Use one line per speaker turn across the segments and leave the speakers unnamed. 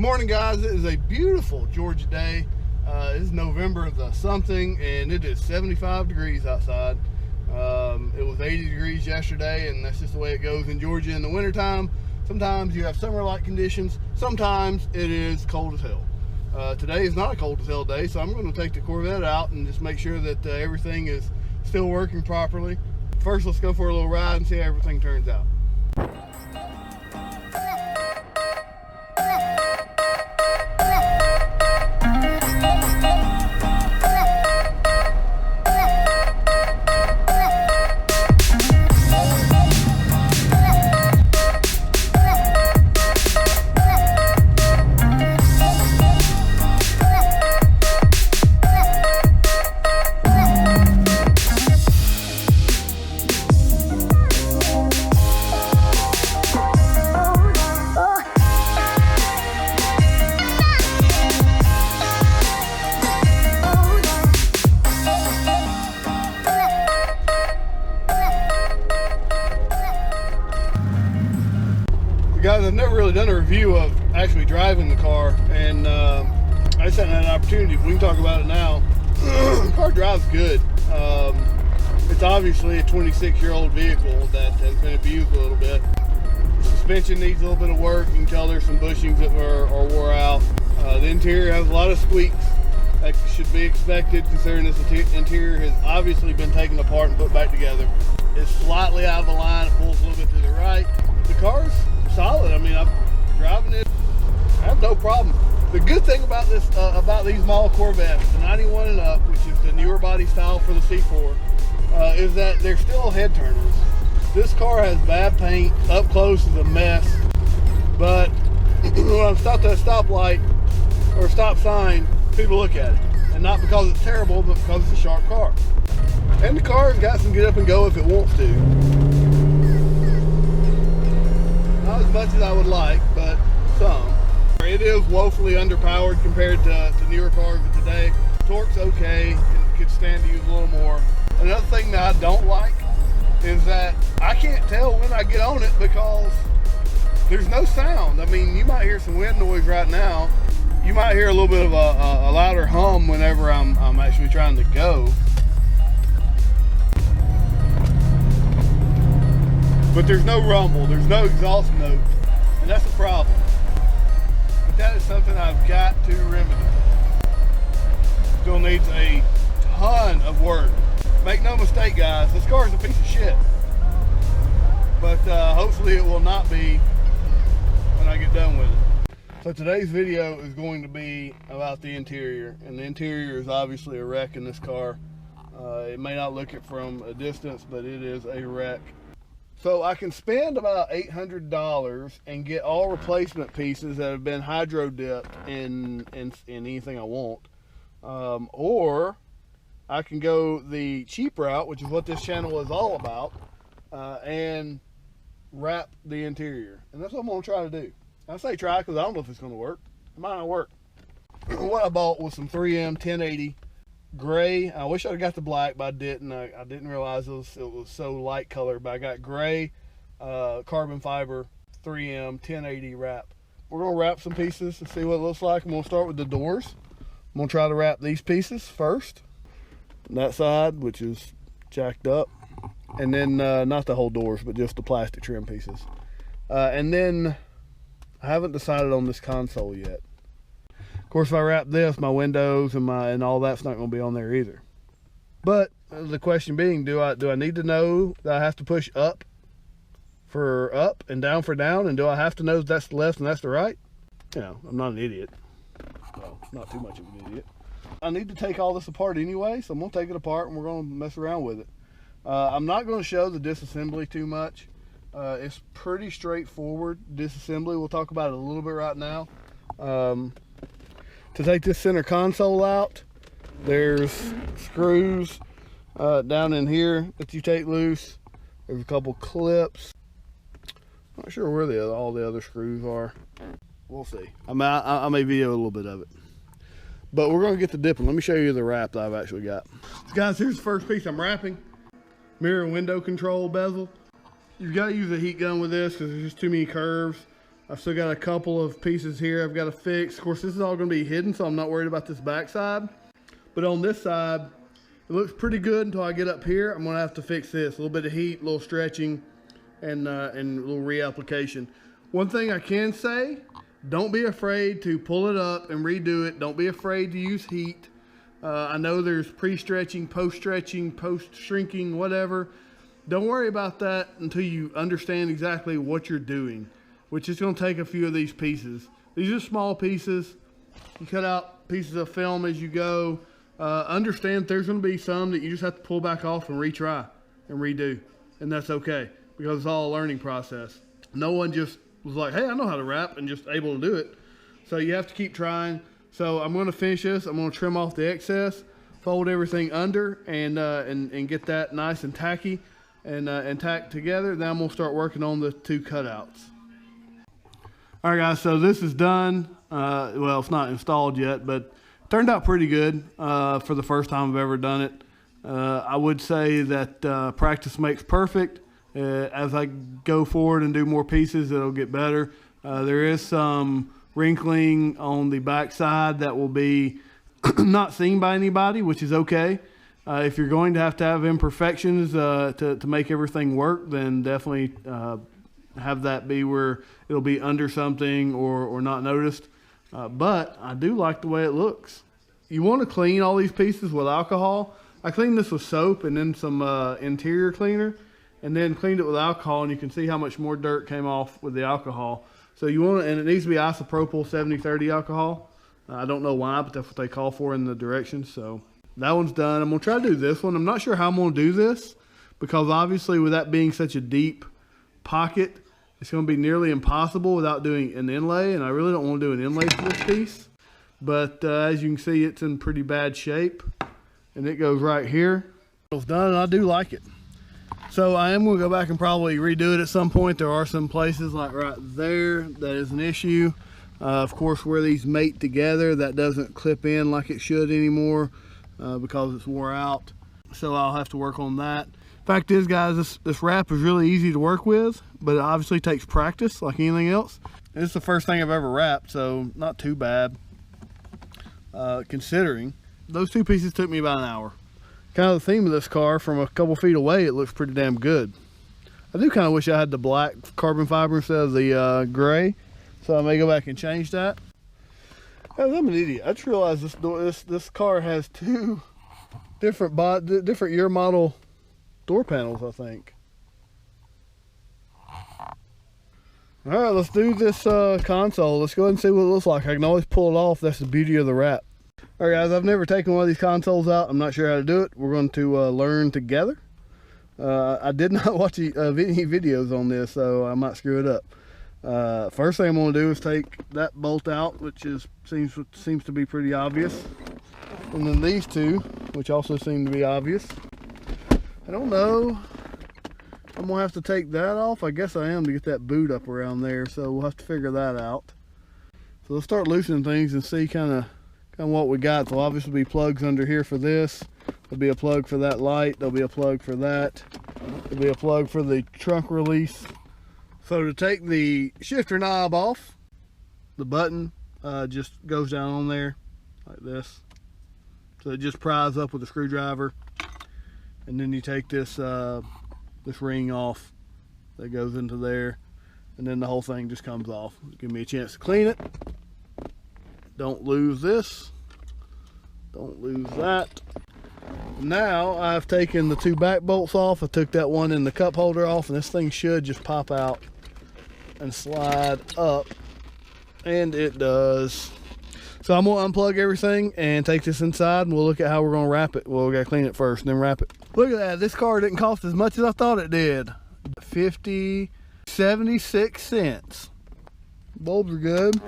Morning, guys. It is a beautiful Georgia day. It is November the something, and it is 75 degrees outside. It was 80 degrees yesterday, and that's just the way it goes in Georgia in the wintertime. Sometimes you have summer-like conditions. Sometimes it is cold as hell. Today is not a cold as hell day, so I'm going to take the Corvette out and just make sure that everything is still working properly. First, let's go for a little ride and see how everything turns out. Guys, I've never really done a review of actually driving the car, and I just hadn't had an opportunity. We can talk about it now. The car drives good. It's obviously a 26-year-old vehicle that has been abused a little bit. The suspension needs a little bit of work. You can tell there's some bushings that are wore out. The interior has a lot of squeaks. That should be expected, considering this interior has obviously been taken apart and put back together. It's slightly out of the line. It pulls a little bit to the right. The car's solid. I mean, I'm driving it, I have no problem. The good thing about this, about these model Corvettes, the 91 and up, which is the newer body style for the C4, is that they're still head turners. This car has bad paint, up close is a mess, but when I'm stopped at a stoplight or a stop sign, people look at it, and not because it's terrible, but because it's a sharp car. And the car's got some get up and go if it wants to. Not as much as I would like, but some. It is woefully underpowered compared to newer cars of today. Torque's okay, it could stand to use a little more. Another thing that I don't like is that I can't tell when I get on it because there's no sound. I mean, you might hear some wind noise right now. You might hear a little bit of a louder hum whenever I'm actually trying to go. But there's no rumble, there's no exhaust note, and that's a problem. But that is something I've got to remedy. Still needs a ton of work. Make no mistake, guys, this car is a piece of shit. But hopefully it will not be when I get done with it. So today's video is going to be about the interior, and the interior is obviously a wreck in this car. It may not look it from a distance, but it is a wreck. So I can spend about $800 and get all replacement pieces that have been hydro dipped in anything I want. Or I can go the cheap route, which is what this channel is all about, and wrap the interior. And that's what I'm going to try to do. I say try because I don't know if it's going to work. It might not work. What I bought was some 3M 1080 gray. I wish I'd got the black, but I didn't. I didn't realize it was so light color, but I got gray carbon fiber 3M 1080 wrap. We're going to wrap some pieces and see what it looks like. I'm going to start with the doors. I'm going to try to wrap these pieces first. That side, which is jacked up. And then, not the whole doors, but just the plastic trim pieces. And then, I haven't decided on this console yet. Of course, if I wrap this, my windows and all that's not going to be on there either. But the question being, do I need to know that I have to push up for up and down for down, and do I have to know that's the left and that's the right? You know, I'm not an idiot. Well, not too much of an idiot. I need to take all this apart anyway, so I'm going to take it apart and we're going to mess around with it. I'm not going to show the disassembly too much. It's pretty straightforward disassembly. We'll talk about it a little bit right now. To take this center console out, there's screws down in here that you take loose. There's a couple clips. Not sure where all the other screws are. We'll see. I may video a little bit of it. But we're going to get the dipping. Let me show you the wrap that I've actually got. So guys, here's the first piece I'm wrapping. Mirror window control bezel. You've got to use a heat gun with this because there's just too many curves. I've still got a couple of pieces here I've got to fix. Of course, this is all going to be hidden, so I'm not worried about this back side. But on this side, it looks pretty good until I get up here. I'm going to have to fix this. A little bit of heat, a little stretching, and a little reapplication. One thing I can say, don't be afraid to pull it up and redo it. Don't be afraid to use heat. I know there's pre-stretching, post-shrinking, whatever. Don't worry about that until you understand exactly what you're doing, which is going to take a few of these pieces. These are small pieces. You cut out pieces of film as you go. Understand there's going to be some that you just have to pull back off and retry and redo, and that's okay because it's all a learning process. No one just was like, hey, I know how to wrap, and just able to do it. So you have to keep trying. So I'm going to finish this. I'm going to trim off the excess, fold everything under, and get that nice and tacky and tacked together. Then I'm going to start working on the two cutouts. All right, guys, so this is done. Well, it's not installed yet, but turned out pretty good for the first time I've ever done it. I would say that practice makes perfect. As I go forward and do more pieces, it'll get better. There is some wrinkling on the back side that will be not seen by anybody, which is okay. If you're going to have imperfections to make everything work, then definitely have that be where it'll be under something or not noticed. But I do like the way it looks. You want to clean all these pieces with alcohol. I cleaned this with soap and then some interior cleaner, and then cleaned it with alcohol, and you can see how much more dirt came off with the alcohol. So you want to, and it needs to be isopropyl 70-30 alcohol. I don't know why, but that's what they call for in the directions. So that one's done. I'm going to try to do this one. I'm not sure how I'm going to do this because obviously with that being such a deep pocket, it's going to be nearly impossible without doing an inlay, and I really don't want to do an inlay for this piece. But as you can see, it's in pretty bad shape, and it goes right here. It's done, and I do like it. So I am going to go back and probably redo it at some point. There are some places like right there that is an issue. Of course, where these mate together, that doesn't clip in like it should anymore because it's wore out. So I'll have to work on that. Fact is, guys, this wrap is really easy to work with, but it obviously takes practice like anything else. And it's the first thing I've ever wrapped, so not too bad considering. Those two pieces took me about an hour. Kind of the theme of this car, from a couple feet away, it looks pretty damn good. I do kind of wish I had the black carbon fiber instead of the gray, so I may go back and change that. I'm an idiot. I just realized this car has two different year model door panels, I think. All right, let's do this console. Let's go ahead and see what it looks like. I can always pull it off. That's the beauty of the wrap. All right, guys, I've never taken one of these consoles out. I'm not sure how to do it. We're going to learn together. I did not watch any videos on this, so I might screw it up. First thing I'm going to do is take that bolt out, which seems to be pretty obvious. And then these two, which also seem to be obvious. I don't know. I'm going to have to take that off. I guess I am to get that boot up around there, so we'll have to figure that out. So let's start loosening things and see kind of what we got. There'll obviously be plugs under here for this. There'll be a plug for that light. There'll be a plug for that. There'll be a plug for the trunk release. So to take the shifter knob off, the button just goes down on there like this. So it just pries up with a screwdriver, and then you take this this ring off that goes into there, and then the whole thing just comes off. Give me a chance to clean it. Don't lose this. Don't lose that. Now I've taken the two back bolts off. I took that one in the cup holder off, and this thing should just pop out and slide up, and it does. So I'm gonna unplug everything and take this inside, and we'll look at how we're gonna wrap it. Well, we gotta clean it first and then wrap it. Look at that, this car didn't cost as much as I thought it did. 76 cents. Bulbs are good.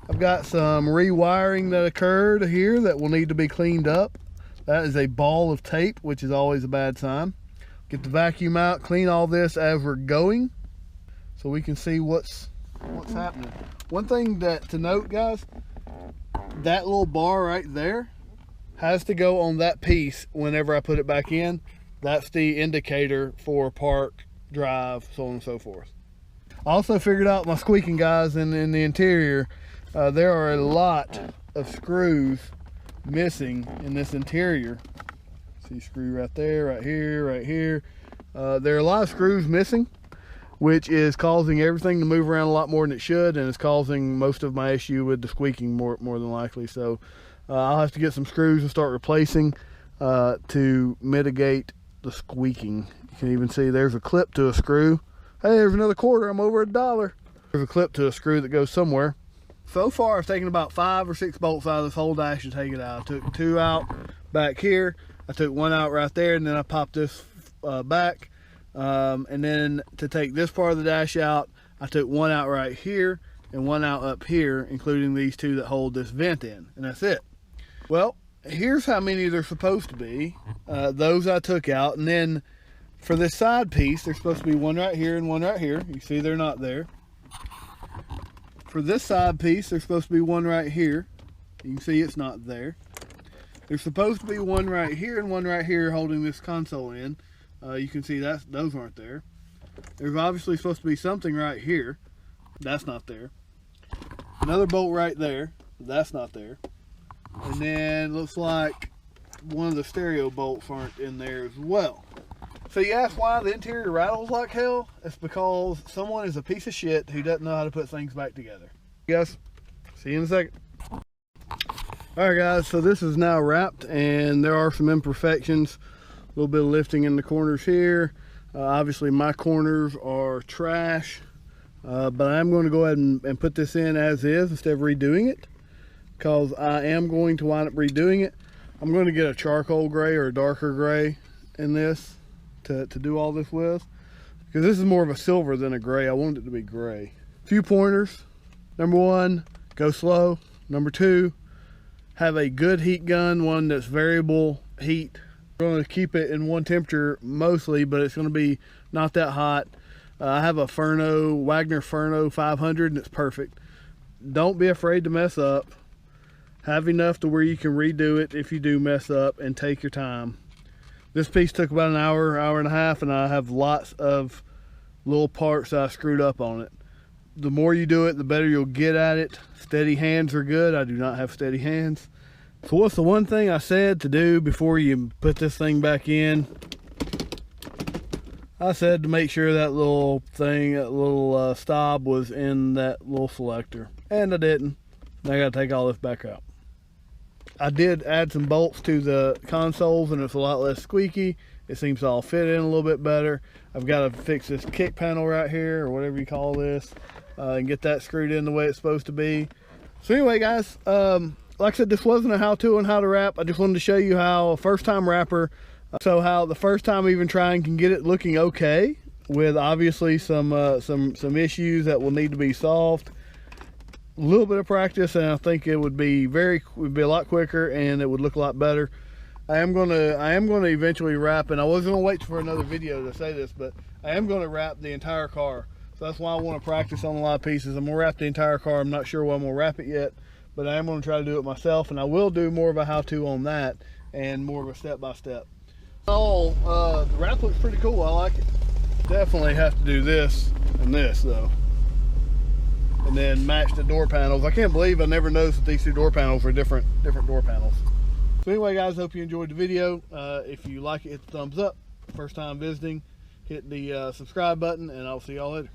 I've got some rewiring that occurred here that will need to be cleaned up. That is a ball of tape, which is always a bad sign. Get the vacuum out, clean all this as we're going, so we can see what's happening. One thing to note, guys, that little bar right there has to go on that piece whenever I put it back in. That's the indicator for park, drive, so on and so forth. I also figured out my squeaking guys in the interior. There are a lot of screws missing in this interior. See screw right there, right here, right here. There are a lot of screws missing, which is causing everything to move around a lot more than it should, and it's causing most of my issue with the squeaking more than likely. So I'll have to get some screws and start replacing to mitigate the squeaking. You can even see there's a clip to a screw. Hey, there's another quarter. I'm over $1. There's a clip to a screw that goes somewhere. So far, I've taken about 5 or 6 bolts out of this whole dash to take it out. I took 2 out back here. I took 1 out right there, and then I popped this back. And then to take this part of the dash out, I took 1 out right here and 1 out up here, including these 2 that hold this vent in, and that's it. Well, here's how many there's supposed to be. Those I took out, and then for this side piece, there's supposed to be 1 right here and 1 right here. You see they're not there. For this side piece, there's supposed to be 1 right here. You can see it's not there. There's supposed to be 1 right here and 1 right here holding this console in. You can see that those aren't there. There's obviously supposed to be something right here. That's not there. Another bolt right there. That's not there. And then looks like one of the stereo bolts aren't in there as well. So you ask why the interior rattles like hell? It's because someone is a piece of shit who doesn't know how to put things back together. Guys, see you in a second. Alright guys, so this is now wrapped and there are some imperfections. A little bit of lifting in the corners here. Obviously my corners are trash. But I'm going to go ahead and put this in as is instead of redoing it. Because I am going to wind up redoing it. I'm going to get a charcoal gray or a darker gray in this to do all this with, because this is more of a silver than a gray. I want it to be gray. A few pointers. Number 1, go slow. Number 2, have a good heat gun, one that's variable heat. I'm going to keep it in one temperature mostly, but it's going to be not that hot. I have a Wagner Furno 500 and it's perfect. Don't be afraid to mess up. Have enough to where you can redo it if you do mess up, and take your time. This piece took about an hour and a half, and I have lots of little parts that I screwed up on it. The more you do it, the better you'll get at it. Steady hands are good. I do not have steady hands. So what's the one thing I said to do before you put this thing back in? I said to make sure that little thing, that little stop was in that little selector. And I didn't. I got to take all this back out. I did add some bolts to the consoles and it's a lot less squeaky. It seems to all fit in a little bit better. I've got to fix this kick panel right here, or whatever you call this, and get that screwed in the way it's supposed to be. So anyway guys, like I said, this wasn't a how-to on how to wrap. I just wanted to show you how a first-time wrapper, so how the first time even trying can get it looking okay, with obviously some issues that will need to be solved. A little bit of practice and I think it would be a lot quicker and it would look a lot better. I am gonna eventually wrap, and I was gonna wait for another video to say this, but I am gonna wrap the entire car. So that's why I want to practice on a lot of pieces. I'm gonna wrap the entire car. I'm not sure when I'm gonna wrap it yet, but I am gonna try to do it myself, and I will do more of a how-to on that and more of a step-by-step. The wrap looks pretty cool. I like it. Definitely have to do this and this though, and then match the door panels. I can't believe I never noticed that these 2 door panels are different door panels. So anyway guys, hope you enjoyed the video. If you like it, hit the thumbs up. First time visiting, hit the subscribe button, and I'll see y'all later.